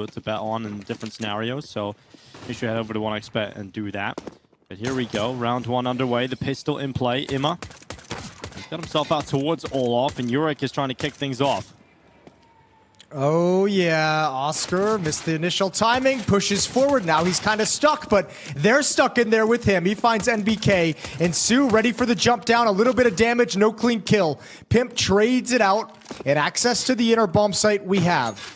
to bet on in different scenarios, so make sure you head over to 1xbet and do that. But here we go, round one underway, the pistol in play. Imma, he's got himself out towards Olof, and Yurik is trying to kick things off. Oh yeah, Oscar missed the initial timing, pushes forward. Now he's kind of stuck, but they're stuck in there with him. He finds NBK, and Sue ready for the jump down. A little bit of damage, no clean kill. Pimp trades it out, and access to the inner bomb site we have.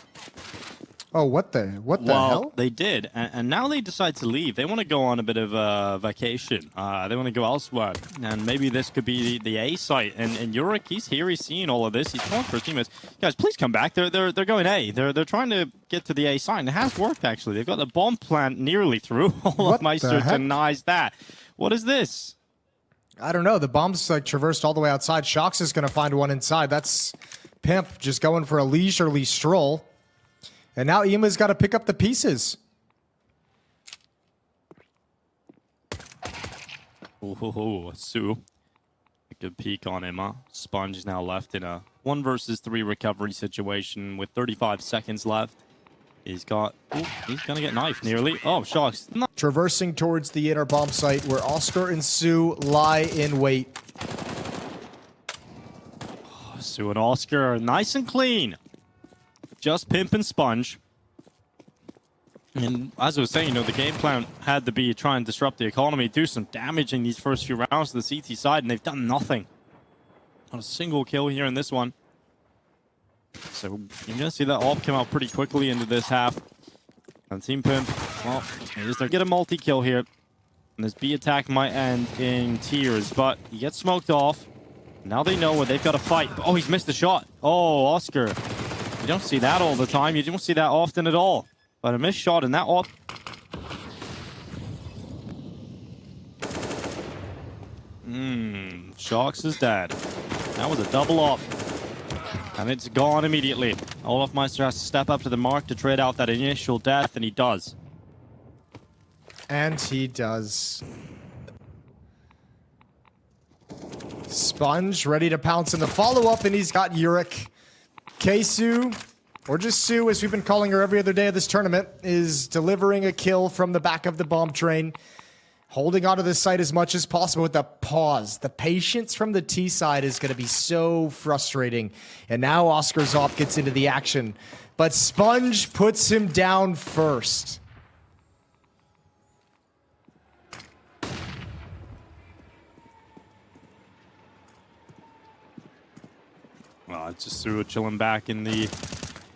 Oh, what the hell? They did, and now they decide to leave. They want to go on a bit of a vacation. They want to go elsewhere, and maybe this could be the A site. And Yurik, he's here, he's seeing all of this. He's calling for his teammates. Guys, please come back. They're going A. They're trying to get to the A site, and it has worked actually. They've got the bomb plant nearly through. olofmeister denies that. What is this? I don't know. The bomb's like traversed all the way outside. Shox is going to find one inside. That's Pimp just going for a leisurely stroll. And now Imma's got to pick up the pieces. Oh, Sue. A good peek on Imma. SPUNj is now left in a 1 versus 3 recovery situation with 35 seconds left. He's got... Ooh, he's going to get knifed nearly. Oh, shox. Traversing towards the inner bomb site where Oscar and Sue lie in wait. Oh, Sue and Oscar are nice and clean. Just Pimp and SPUNj. And as I was saying, you know, the game plan had to be try and disrupt the economy, do some damage in these first few rounds to the CT side, and they've done nothing. Not a single kill here in this one. So you're going to see that AWP come out pretty quickly into this half. And Team Pimp, well, they're get a multi-kill here. And this B attack might end in tears, but he gets smoked off. Now they know where they've got to fight. Oh, he's missed the shot. Oh, Oscar. You don't see that all the time. You don't see that often at all. But a missed shot in that AWP. shox is dead. That was a double AWP. And it's gone immediately. olofmeister has to step up to the mark to trade out that initial death, and he does. And he does. SPUNj ready to pounce in the follow-up, and he's got Yurik. K-Sue, or just Sue, as we've been calling her every other day of this tournament, is delivering a kill from the back of the bomb train. Holding onto this site as much as possible with the pause. The patience from the T side is going to be so frustrating. And now Oscar's AWP gets into the action. But SPUNj puts him down first. Well, it's just through chilling back in the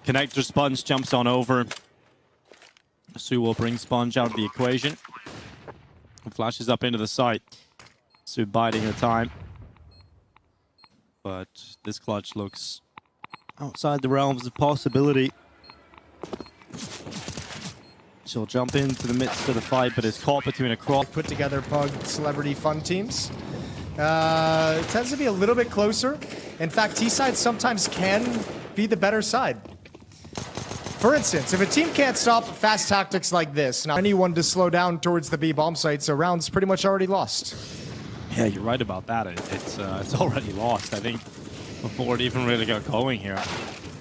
connector. SPUNj jumps on over. Sue will bring SPUNj out of the equation. And flashes up into the site. Sue biding her time. But this clutch looks outside the realms of possibility. She'll jump into the midst of the fight, but is caught between a cross. Put together Pug Celebrity Fun teams. It tends to be a little bit closer. In fact, T-side sometimes can be the better side. For instance, if a team can't stop fast tactics like this, now anyone to slow down towards the B bomb site, so round's pretty much already lost. Yeah, you're right about that. It's already lost, I think, before it even really got going here.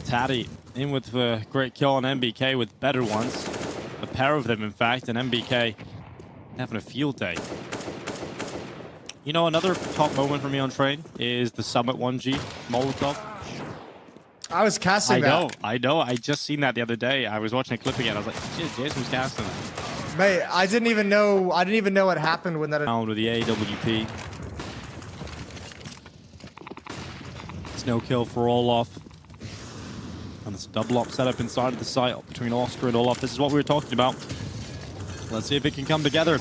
Taddy in with a great kill on NBK with better ones. A pair of them, in fact, and NBK having a field day. You know, another top moment for me on train is the Summit 1G Molotov. I was casting that. I know. I just seen that the other day. I was watching a clip again. I was like, shit, Jason was casting that. Mate, I didn't even know what happened when that... Down with the AWP. It's no kill for Olof. And it's a double up setup inside of the site between Oscar and Olof. This is what we were talking about. Let's see if it can come together.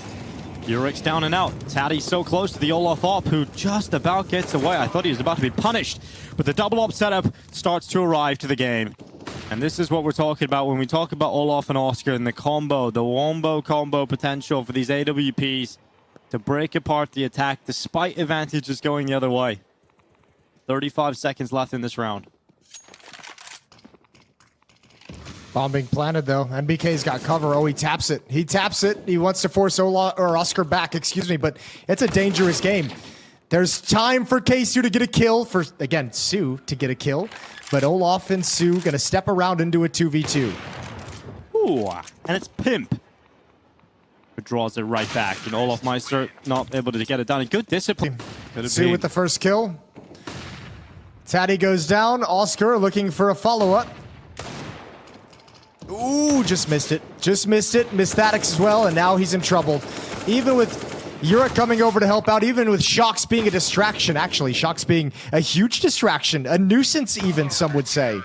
Yurik's down and out. Taddy's so close to the Olof AWP, who just about gets away. I thought he was about to be punished. But the double AWP setup starts to arrive to the game. And this is what we're talking about when we talk about Olof and Oscar and the combo, the wombo combo potential for these AWPs to break apart the attack despite advantages going the other way. 35 seconds left in this round. Bomb being planted, though. NBK's got cover. Oh, he taps it. He taps it. He wants to force Oscar back, excuse me, but it's a dangerous game. There's time for K-Sue to get a kill, for, again, Sue to get a kill, but Olof and Sue going to step around into a 2v2. Ooh, and it's Pimp who draws it right back. And olofmeister not able to get it done. And good discipline. Sue with the first kill. Taddy goes down. Oskar looking for a follow-up. Ooh, just missed it. Just missed it. Missed that as well, and now he's in trouble. Even with Yurik coming over to help out, even with shox being a distraction, actually. shox being a huge distraction. A nuisance even, some would say.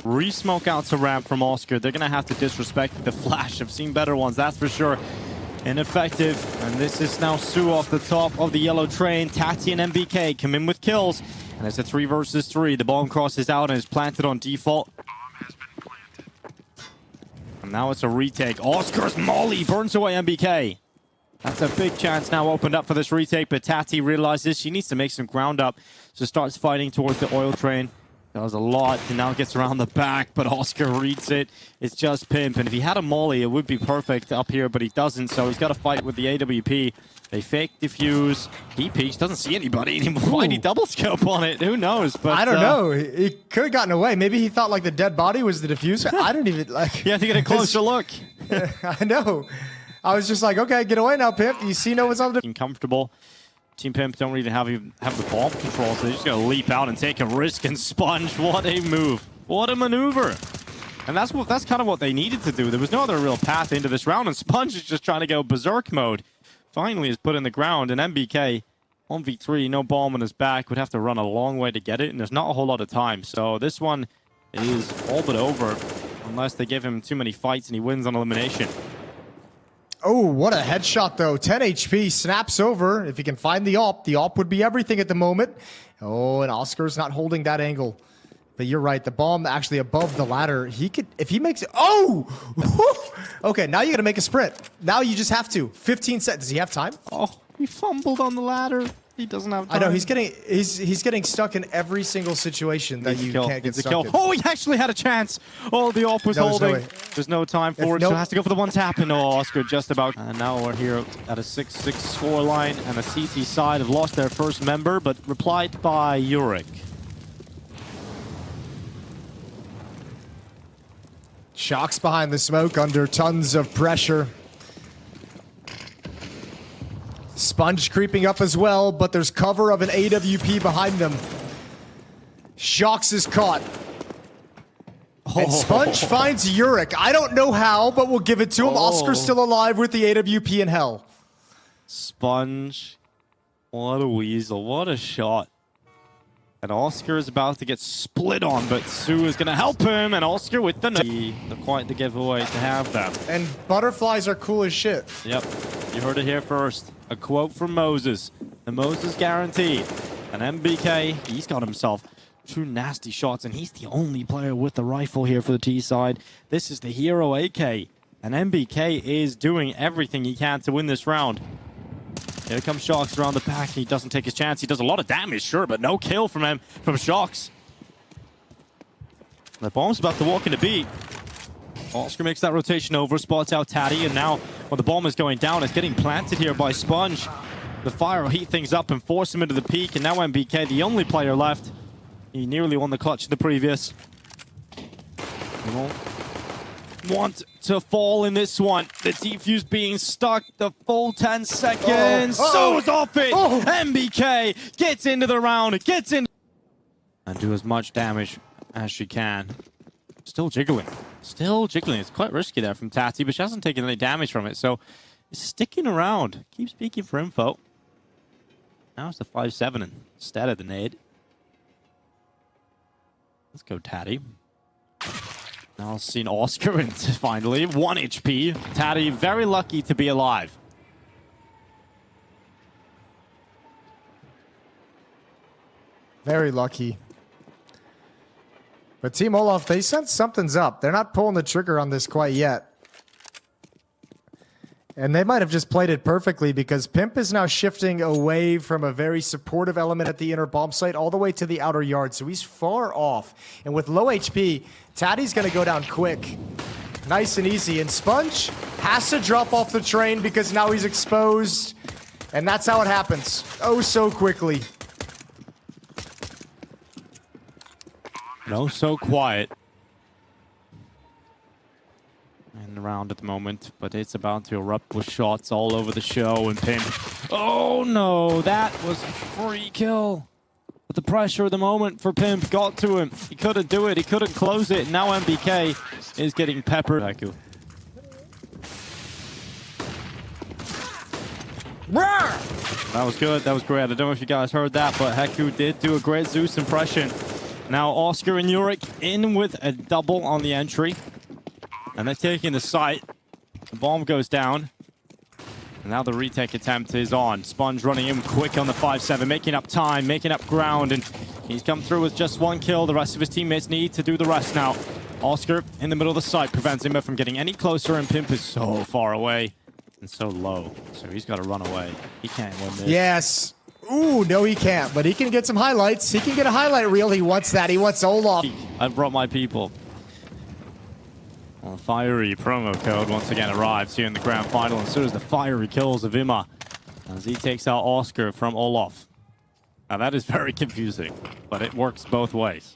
Re-smoke out to ramp from Oskar. They're going to have to disrespect the flash. I've seen better ones, that's for sure. Ineffective. And this is now Sue off the top of the yellow train. Tati and MBK come in with kills. And it's a 3 versus 3. The bomb crosses out and is planted on default. And now it's a retake. Oskar's molly burns away MBK. That's a big chance now opened up for this retake, but Tati realizes she needs to make some ground up. So starts fighting towards the oil train. Does a lot, and now gets around the back, but Oskar reads it. It's just Pimp, and if he had a molly, it would be perfect up here, but he doesn't, so he's got to fight with the AWP. They fake defuse. He peeks, doesn't see anybody anymore. Why'd he double scope on it? Who knows? But I don't know. He could have gotten away. Maybe he thought like the dead body was the diffuser. I don't even like. You have to get a closer look. I know. I was just like, okay, get away now, Pimp. You see no one's on the. Comfortable. Team Pimp don't really have the bomb control, so they're just gonna leap out and take a risk and SPUNj. What a move! What a maneuver! And that's kind of what they needed to do. There was no other real path into this round, and SPUNj is just trying to go berserk mode. Finally, is put in the ground, and MBK 1v3, no bomb on his back, would have to run a long way to get it, and there's not a whole lot of time. So this one is all but over, unless they give him too many fights and he wins on elimination. Oh, what a headshot, though. 10 HP, snaps over. If he can find the AWP would be everything at the moment. Oh, and Oskar's not holding that angle. But you're right, the bomb actually above the ladder. He could, if he makes it, oh! Okay, now you gotta make a sprint. Now you just have to. 15 seconds. Does he have time? Oh, he fumbled on the ladder. He doesn't have time. I know, he's getting stuck in every single situation that you can't get stuck in. Oh, he actually had a chance. Oh, the AWP was holding. There's no time for it, so it has to go for the one tap. And oh, Oskar just about. And now we're here at a 6-6 scoreline, and the CT side have lost their first member, but replied by Yurik. shox behind the smoke under tons of pressure. SPUNj creeping up as well, but there's cover of an AWP behind them. shox is caught. And SPUNj finds Yurik. I don't know how, but we'll give it to him. Oskar's still alive with the AWP in hell. SPUNj. What a weasel. What a shot. And Oskar is about to get split on, but Sue is going to help him, and Oskar with the quite the giveaway to have that. And butterflies are cool as shit. Yep, you heard it here first. A quote from Moses. The Moses guarantee. And MBK, he's got himself 2 nasty shots, and he's the only player with the rifle here for the T side. This is the hero AK, and MBK is doing everything he can to win this round. Here comes shox around the back. He doesn't take his chance. He does a lot of damage, sure, but no kill from him, from shox. The bomb's about to walk into B. Oskar makes that rotation over, spots out Taddy, and now when the bomb is going down, it's getting planted here by SPUNj. The fire will heat things up and force him into the peak, and now MBK, the only player left. He nearly won the clutch in the previous. He won't want to fall in this one. The defuse being stuck the full 10 seconds. So's off it. MBK gets into the round, gets in. And do as much damage as she can. Still jiggling. Still jiggling. It's quite risky there from Tati, but she hasn't taken any damage from it, so it's sticking around. Keeps peeking for info. Now it's the 5-7 instead of the nade. Let's go, Tati. Now seen Oskar, and finally 1 HP. Tati very lucky to be alive. Very lucky. But Team Olof, they sense something's up. They're not pulling the trigger on this quite yet. And they might have just played it perfectly, because Pimp is now shifting away from a very supportive element at the inner bomb site all the way to the outer yard. So he's far off. And with low HP, Tati's going to go down quick. Nice and easy. And SPUNj has to drop off the train because now he's exposed. And that's how it happens. Oh, so quickly. No, so quiet. in the round at the moment, but it's about to erupt with shots all over the show. And Pimp, oh no, that was a free kill. But the pressure of the moment for Pimp got to him. He couldn't do it, he couldn't close it. Now MBK is getting peppered. Heku. That was good, that was great. I don't know if you guys heard that, but Heku did do a great Zeus impression. Now Oskar and Yurik in with a double on the entry. And they're taking the site. The bomb goes down. And now the retake attempt is on. SPUNj running in quick on the 5-7, making up time, making up ground. And he's come through with just one kill. The rest of his teammates need to do the rest now. Oskar in the middle of the site prevents him from getting any closer. And Pimp is so far away and so low. So he's got to run away. He can't win this. Yes. Ooh, no he can't. But he can get some highlights. He can get a highlight reel. He wants that. He wants Olof. I brought my people. Well, fiery promo code once again arrives here in the grand final, and so does the fiery kills of Ima as he takes out Oskar from Olof. Now that is very confusing, but it works both ways.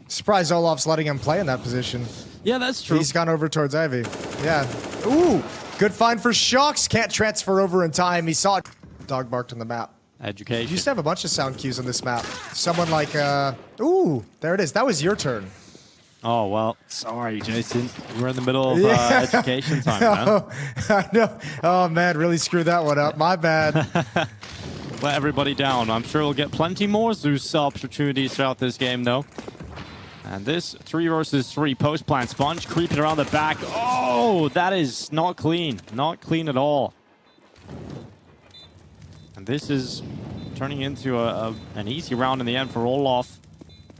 Surprised Olof's letting him play in that position. Yeah, that's true. He's gone over towards Ivy. Yeah. Ooh, good find for shox. Can't transfer over in time. He saw it. Dog barked on the map. Education. You used to have a bunch of sound cues on this map. Someone like, ooh, there it is. That was your turn. Oh, well, sorry, Jason. We're in the middle of education time now. I know. Oh, man, really screwed that one up. My bad. Let everybody down. I'm sure we'll get plenty more Zeus opportunities throughout this game, though. And this 3 versus 3 post plant. SPUNj creeping around the back. Oh, that is not clean. Not clean at all. And this is turning into an easy round in the end for Olof.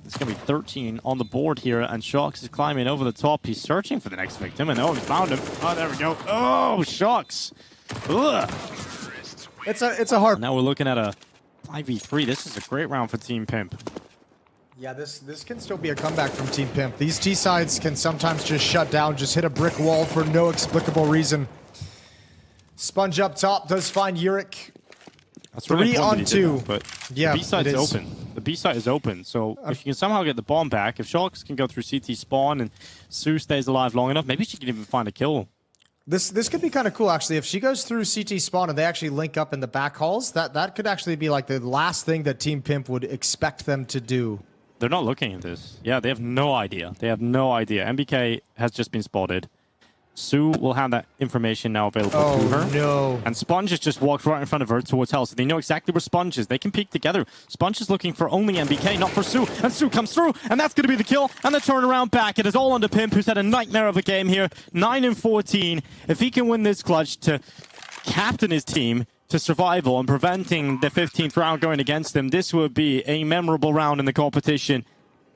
It's going to be 13 on the board here, and shox is climbing over the top. He's searching for the next victim, and oh, he found him. Oh, there we go. Oh, shox. Ugh. It's a hard... Now we're looking at a 5v3. This is a great round for Team Pimp. Yeah, this can still be a comeback from Team Pimp. These T-sides can sometimes just shut down, just hit a brick wall for no explicable reason. SPUNj up top does find Yurik. That's really 3 on 2. But yeah, the B-side's open. The B-side is open, so if you can somehow get the bomb back, if shox can go through CT spawn and Sue stays alive long enough, maybe she can even find a kill. This could be kind of cool, actually. If she goes through CT spawn and they actually link up in the back halls, that could actually be like the last thing that Team Pimp would expect them to do. They're not looking at this. Yeah, they have no idea. They have no idea. MBK has just been spotted. Sue will have that information now available to her. Oh, no. And SPUNj has just walked right in front of her towards hell, so they know exactly where SPUNj is. They can peek together. SPUNj is looking for only MBK, not for Sue. And Sue comes through, and that's going to be the kill. And the turnaround back. It is all under Pimp, who's had a nightmare of a game here. 9-14. If he can win this clutch to captain his team to survival and preventing the 15th round going against him, this would be a memorable round in the competition.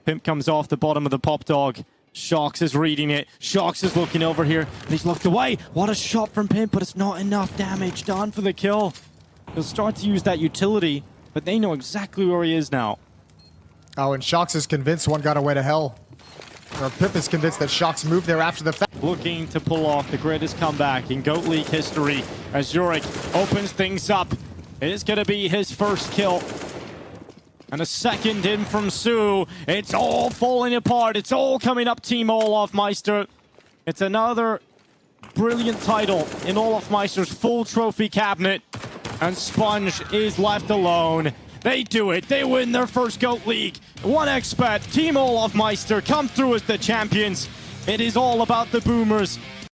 Pimp comes off the bottom of the pop dog. shox is reading it. shox is looking over here, and he's looked away. What a shot from Pimp, but it's not enough damage done for the kill. He'll start to use that utility, but they know exactly where he is now. Oh, and shox is convinced one got away to hell. Or Pimp is convinced that shox moved there after the fact. Looking to pull off the greatest comeback in GOAT League history as Yurik opens things up. It is going to be his first kill. And a second in from Sue. It's all falling apart. It's all coming up Team olofmeister. It's another brilliant title in olofmeister's full trophy cabinet. And SPUNj is left alone. They do it. They win their first GOAT League. 1xBet, Team olofmeister come through as the champions. It is all about the boomers.